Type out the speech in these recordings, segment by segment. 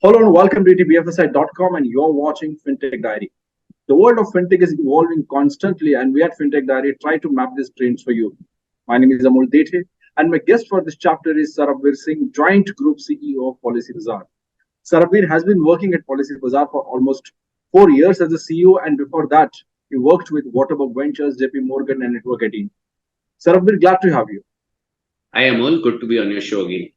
Hello and welcome to ETBFSI.com, and you're watching Fintech Diary. The world of fintech is evolving constantly, and we at Fintech Diary try to map these trends for you. My name is Amol Dethe, and my guest for this chapter is Sarbvir Singh, Joint Group CEO of Policybazaar. Sarbvir has been working at Policybazaar for almost 4 years as a CEO, and before that, he worked with Waterberg Ventures, JP Morgan, and Network 18. Sarbvir, glad to have you. Hi Amol, good to be on your show again.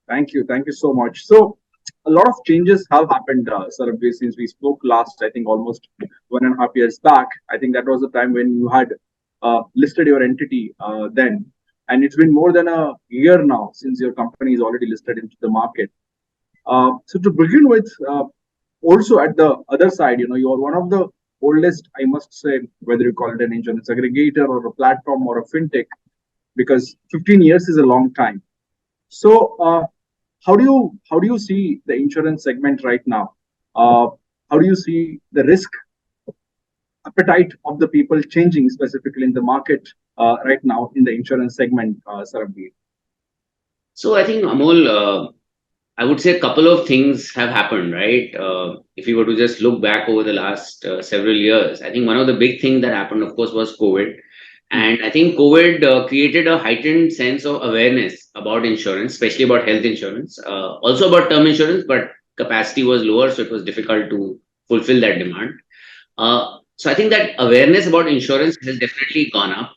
Thank you so much. So, a lot of changes have happened, Sarbvir, since we spoke last, I think almost 1.5 years back. I think that was the time when you had listed your entity then. And it's been more than a year now since your company is already listed into the market. So, to begin with, also at the other side, you are one of the oldest, I must say, whether you call it an insurance aggregator or a platform or a fintech, because 15 years is a long time. So, how do you see the insurance segment right now? How do you see the risk appetite of the people changing, specifically in the market right now in the insurance segment, Sarbvir? So I think Amol, I would say a couple of things have happened, right? If you were to just look back over the last several years, I think one of the big things that happened, of course, was COVID. And I think COVID created a heightened sense of awareness about insurance, especially about health insurance, also about term insurance, but capacity was lower, so it was difficult to fulfill that demand. So I think that awareness about insurance has definitely gone up.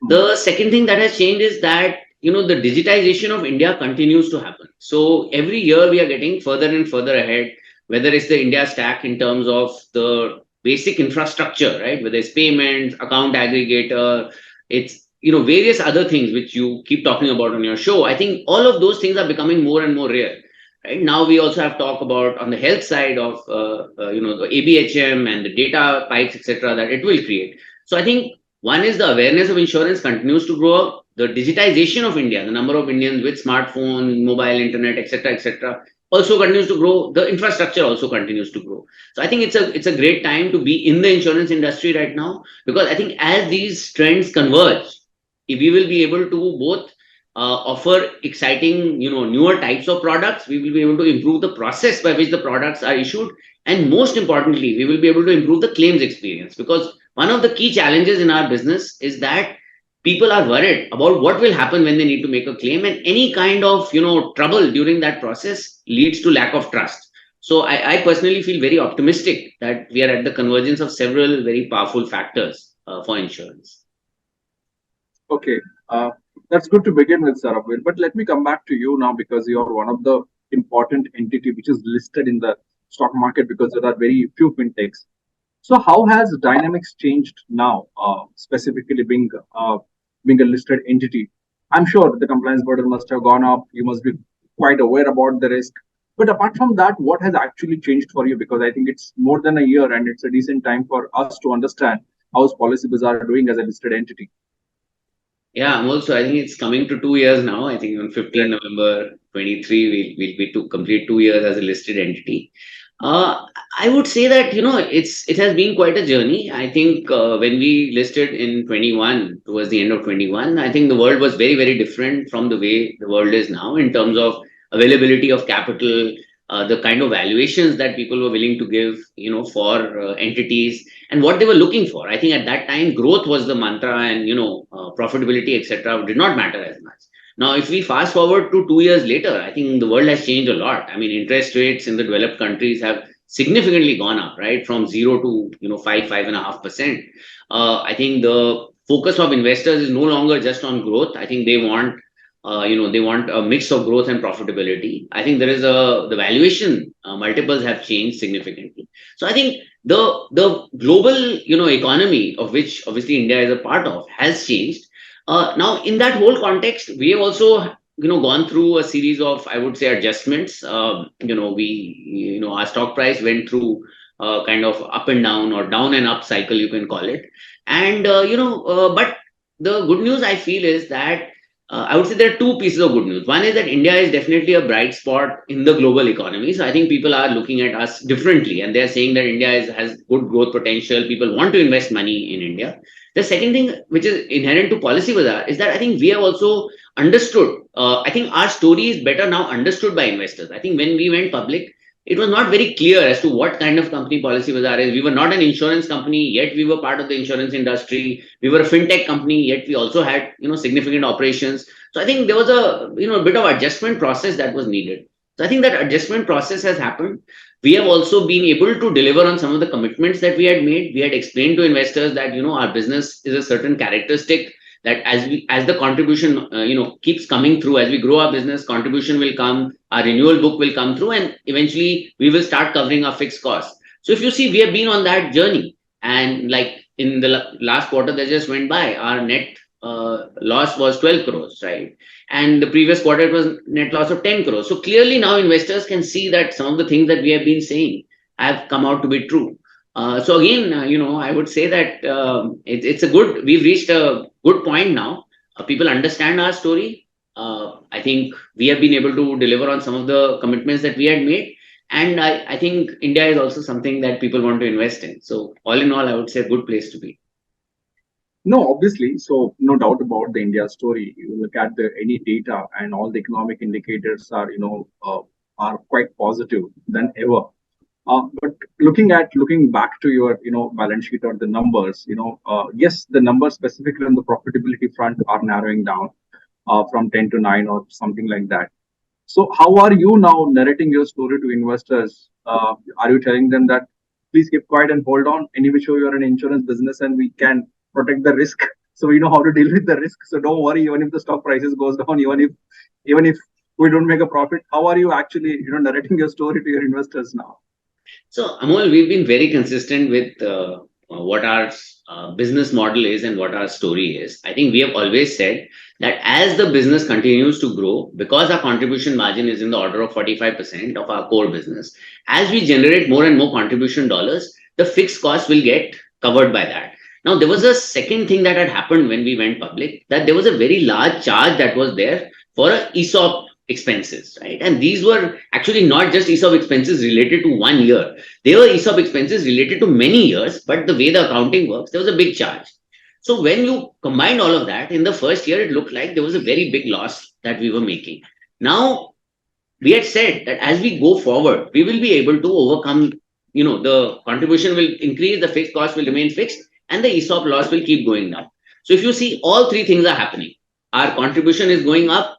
The second thing that has changed is that the digitization of India continues to happen. So every year we are getting further and further ahead, whether it's the India stack in terms of the basic infrastructure, right? Whether it's payments, account aggregator, it's various other things which you keep talking about on your show. I think all of those things are becoming more and more rare. Right now, we also have talk about on the health side of the ABHM and the data pipes, etc., that it will create. So I think one is the awareness of insurance continues to grow up. The digitization of India, the number of Indians with smartphone, mobile internet, etc., also continues to grow. The infrastructure also continues to grow. So I think it's a great time to be in the insurance industry right now, because I think as these trends converge, we will be able to both offer exciting, newer types of products. We will be able to improve the process by which the products are issued, and most importantly, we will be able to improve the claims experience, because one of the key challenges in our business is that people are worried about what will happen when they need to make a claim, and any kind of trouble during that process leads to lack of trust. So I personally feel very optimistic that we are at the convergence of several very powerful factors for insurance. Okay, that's good to begin with, Sarbvir. But let me come back to you now, because you are one of the important entity which is listed in the stock market, because there are very few fintechs. So how has dynamics changed now, specifically being a listed entity? I'm sure the compliance burden must have gone up. You must be quite aware about the risk. But apart from that, what has actually changed for you? Because I think it's more than a year, and it's a decent time for us to understand how's Policybazaar doing as a listed entity. Yeah, I'm also, I think it's coming to 2 years now. I think on 15 November 23, we'll be to complete 2 years as a listed entity. I would say that, it has been quite a journey. I think when we listed in 21, towards the end of 21, I think the world was very, very different from the way the world is now in terms of availability of capital, the kind of valuations that people were willing to give, for entities and what they were looking for. I think at that time, growth was the mantra, and, profitability, etc., did not matter as much. Now, if we fast forward to 2 years later, I think the world has changed a lot. I mean, interest rates in the developed countries have significantly gone up, right? From 0 to 5.5%. I think the focus of investors is no longer just on growth. I think they want they want a mix of growth and profitability. I think the valuation multiples have changed significantly. So I think the global economy, of which obviously India is a part of, has changed. Now, in that whole context, we have also gone through a series of, I would say, adjustments. Our stock price went through kind of up and down, or down and up cycle, you can call it. And but the good news I feel is that I would say there are two pieces of good news. One is that India is definitely a bright spot in the global economy. So I think people are looking at us differently, and they're saying that India has good growth potential. People want to invest money in India. The second thing, which is inherent to Policybazaar, is that I think we have also understood. I think our story is better now understood by investors. I think when we went public, it was not very clear as to what kind of company Policybazaar is. We were not an insurance company, yet we were part of the insurance industry. We were a fintech company, yet we also had, significant operations. So I think there was a, bit of adjustment process that was needed. So I think that adjustment process has happened. We have also been able to deliver on some of the commitments that we had made. We had explained to investors that, our business is a certain characteristic that as the contribution keeps coming through, as we grow our business, contribution will come, our renewal book will come through, and eventually we will start covering our fixed costs. So if you see, we have been on that journey, and like in the last quarter that just went by, our net loss was 12 crores, right? And the previous quarter it was net loss of 10 crores. So clearly now investors can see that some of the things that we have been saying have come out to be true. So again, I would say that we've reached a good point now. People understand our story. I think we have been able to deliver on some of the commitments that we had made. And I think India is also something that people want to invest in. So all in all, I would say a good place to be. No, obviously. So no doubt about the India story. You look at any data and all the economic indicators are, are quite positive than ever. But looking back to your, balance sheet or the numbers, yes, the numbers specifically on the profitability front are narrowing down from 10 to 9 or something like that. So how are you now narrating your story to investors? Are you telling them that please keep quiet and hold on? Anyway, show you are an insurance business and we can protect the risk. So we know how to deal with the risk. So don't worry, even if the stock prices goes down, even if we don't make a profit, how are you actually, narrating your story to your investors now? So, Amol, we've been very consistent with what our business model is and what our story is. I think we have always said that as the business continues to grow, because our contribution margin is in the order of 45% of our core business, as we generate more and more contribution dollars, the fixed costs will get covered by that. Now, there was a second thing that had happened when we went public, that there was a very large charge that was there for an ESOP expenses, right? And these were actually not just ESOP expenses related to 1 year. They were ESOP expenses related to many years, but the way the accounting works, there was a big charge. So when you combine all of that, in the first year, it looked like there was a very big loss that we were making. Now, we had said that as we go forward, we will be able to overcome, the contribution will increase, the fixed cost will remain fixed, and the ESOP loss will keep going down. So if you see, all three things are happening. Our contribution is going up,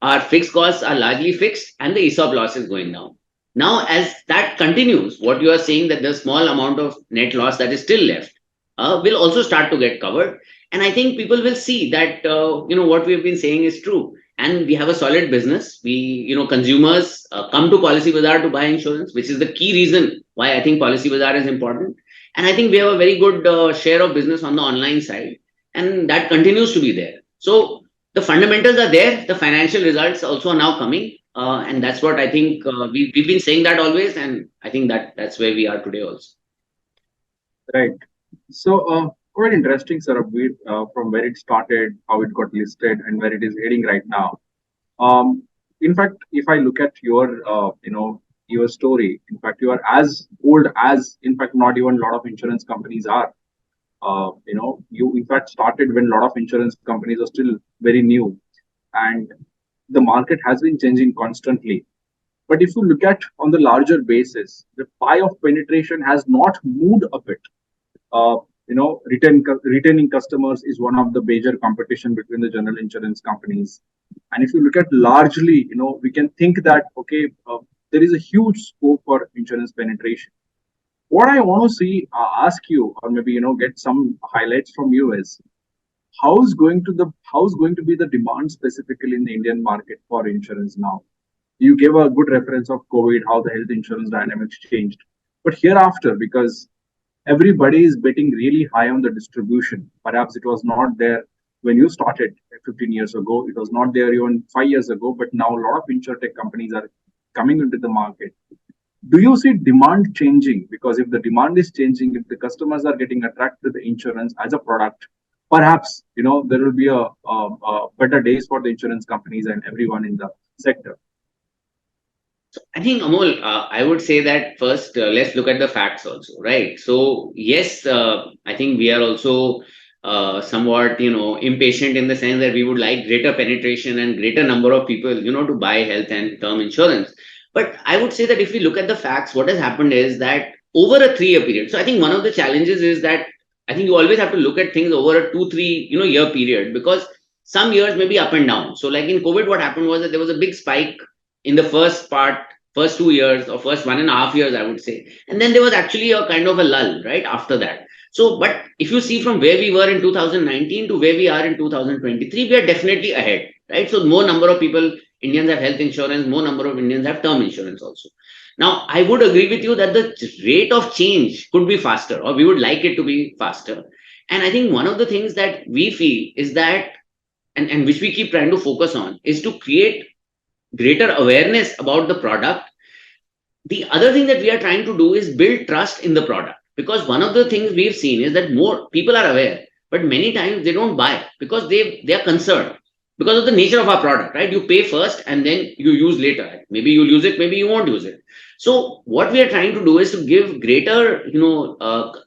our fixed costs are largely fixed, and the ESOP loss is going down. Now, as that continues, what you are saying that the small amount of net loss that is still left will also start to get covered. And I think people will see that, what we have been saying is true. And we have a solid business. Consumers come to Policybazaar to buy insurance, which is the key reason why I think Policybazaar is important. And I think we have a very good share of business on the online side, and that continues to be there. So the fundamentals are there. The financial results also are now coming. And that's what I think we've been saying that always. And I think that's where we are today also. Right. So quite interesting, Sarbvir, from where it started, how it got listed, and where it is heading right now. In fact, if I look at your story, in fact, you are as old as, in fact, not even a lot of insurance companies are. You in fact started when a lot of insurance companies are still very new, and the market has been changing constantly. But if you look at on the larger basis, the pie of penetration has not moved a bit. Retaining customers is one of the major competition between the general insurance companies. And if you look at largely, we can think that, okay, there is a huge scope for insurance penetration. What I want to see, ask you, or maybe, get some highlights from you is, how's going to be the demand specifically in the Indian market for insurance now? You gave a good reference of COVID, how the health insurance dynamics changed. But hereafter, because everybody is betting really high on the distribution, perhaps it was not there when you started 15 years ago, it was not there even 5 years ago, but now a lot of insurtech companies are coming into the market. Do you see demand changing? Because if the demand is changing, if the customers are getting attracted to the insurance as a product, perhaps there will be a better days for the insurance companies and everyone in the sector. I think, Amol, I would say that first, let's look at the facts also, right? So, yes, I think we are also somewhat, impatient in the sense that we would like greater penetration and greater number of people, to buy health and term insurance. But I would say that if we look at the facts, what has happened is that over a 3 year period. So I think one of the challenges is that I think you always have to look at things over a 2, 3, year period, because some years may be up and down. So like in COVID, what happened was that there was a big spike in the first 2 years or first 1.5 years, I would say. And then there was actually a kind of a lull, right, after that. So, but if you see from where we were in 2019 to where we are in 2023, we are definitely ahead, right? So more number of people, Indians have health insurance, more number of Indians have term insurance also. Now, I would agree with you that the rate of change could be faster, or we would like it to be faster. And I think one of the things that we feel is that, and which we keep trying to focus on, is to create greater awareness about the product. The other thing that we are trying to do is build trust in the product, because one of the things we've seen is that more people are aware, but many times they don't buy because they are concerned because of the nature of our product, right? You pay first and then you use later. Maybe you'll use it, maybe you won't use it. So what we are trying to do is to give greater,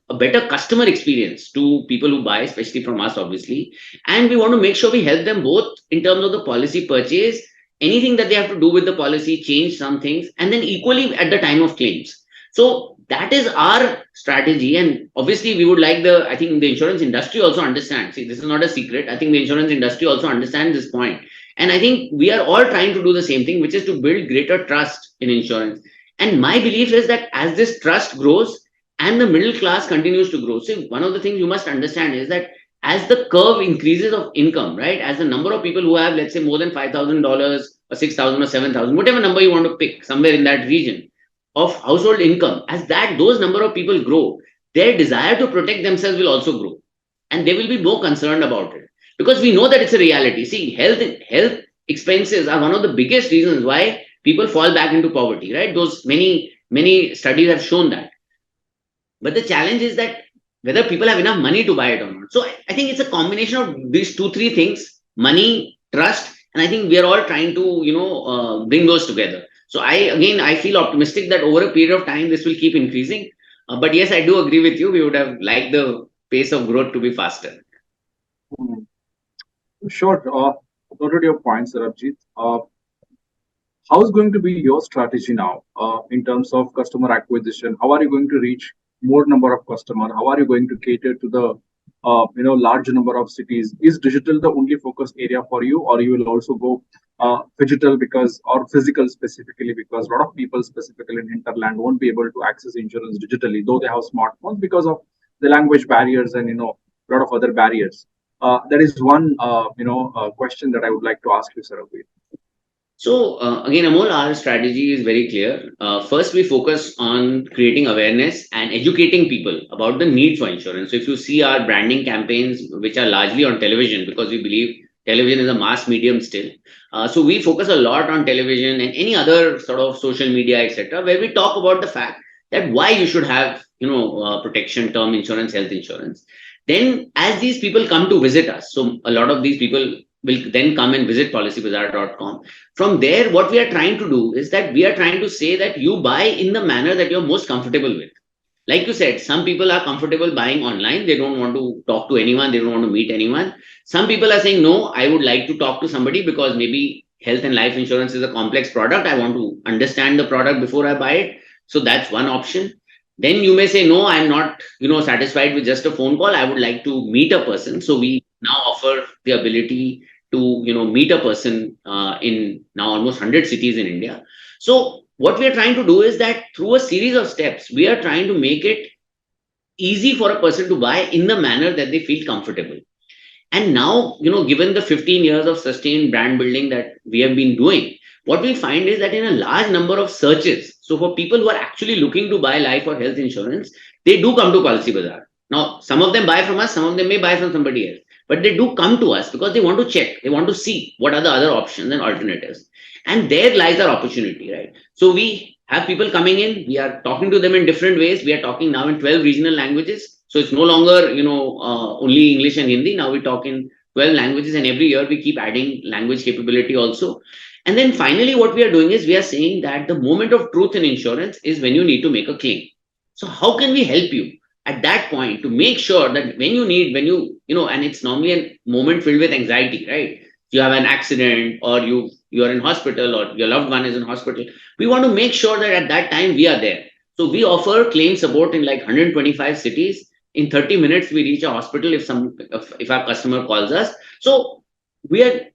a better customer experience to people who buy, especially from us, obviously. And we want to make sure we help them both in terms of the policy purchase, anything that they have to do with the policy, change some things, and then equally at the time of claims. So that is our strategy. And obviously, we would like I think the insurance industry also understands. See, this is not a secret. I think the insurance industry also understands this point. And I think we are all trying to do the same thing, which is to build greater trust in insurance. And my belief is that as this trust grows and the middle class continues to grow, see, one of the things you must understand is that as the curve increases of income, right, as the number of people who have, let's say, more than $5,000 or 6,000 or 7,000, whatever number you want to pick, somewhere in that region of household income, as those number of people grow, their desire to protect themselves will also grow, and they will be more concerned about it, because we know that it's a reality. See, health expenses are one of the biggest reasons why people fall back into poverty, right? Those many studies have shown that. But the challenge is that whether people have enough money to buy it or not. So I think it's a combination of these 2, 3 things: money, trust, and I think we are all trying to bring those together. So I feel optimistic that over a period of time this will keep increasing. But yes, I do agree with you. We would have liked the pace of growth to be faster. Hmm. Sure. Noted your point, Sarabjit. How is going to be your strategy now in terms of customer acquisition? How are you going to reach more number of customer? How are you going to cater to the large number of cities? Is digital the only focus area for you, or you will also go digital or physical specifically, because a lot of people specifically in hinterland won't be able to access insurance digitally, though they have smartphones, because of the language barriers and a lot of other barriers. That is one question that I would like to ask you, Sarabjit. So again, Amol, our strategy is very clear. First, we focus on creating awareness and educating people about the need for insurance. So if you see our branding campaigns, which are largely on television, because we believe television is a mass medium still. So we focus a lot on television and any other sort of social media, etc., where we talk about the fact that why you should have, protection, term insurance, health insurance. Then as these people come to visit us, so a lot of these people will then come and visit policybazaar.com. From there, what we are trying to do is that we are trying to say that you buy in the manner that you're most comfortable with. Like you said, some people are comfortable buying online. They don't want to talk to anyone. They don't want to meet anyone. Some people are saying, no, I would like to talk to somebody because maybe health and life insurance is a complex product. I want to understand the product before I buy it. So that's one option. Then you may say, no, I'm not, satisfied with just a phone call. I would like to meet a person. So we now offer the ability to, meet a person in now almost 100 cities in India. So what we are trying to do is that through a series of steps, we are trying to make it easy for a person to buy in the manner that they feel comfortable. And now, given the 15 years of sustained brand building that we have been doing, what we find is that in a large number of searches, so for people who are actually looking to buy life or health insurance, they do come to Policybazaar. Now, some of them buy from us, some of them may buy from somebody else, but they do come to us because they want to check, they want to see what are the other options and alternatives. And there lies our opportunity, right? So we have people coming in, we are talking to them in different ways. We are talking now in 12 regional languages. So it's no longer, only English and Hindi. Now we talk in 12 languages, and every year we keep adding language capability also. And then finally, what we are doing is we are saying that the moment of truth in insurance is when you need to make a claim. So how can we help you at that point to make sure that when you, and it's normally a moment filled with anxiety, right? you have an accident, or you're in hospital, or your loved one is in hospital, we want to make sure that at that time we are there. So we offer claim support in like 125 cities. In 30 minutes, we reach a hospital if our customer calls us. So we are,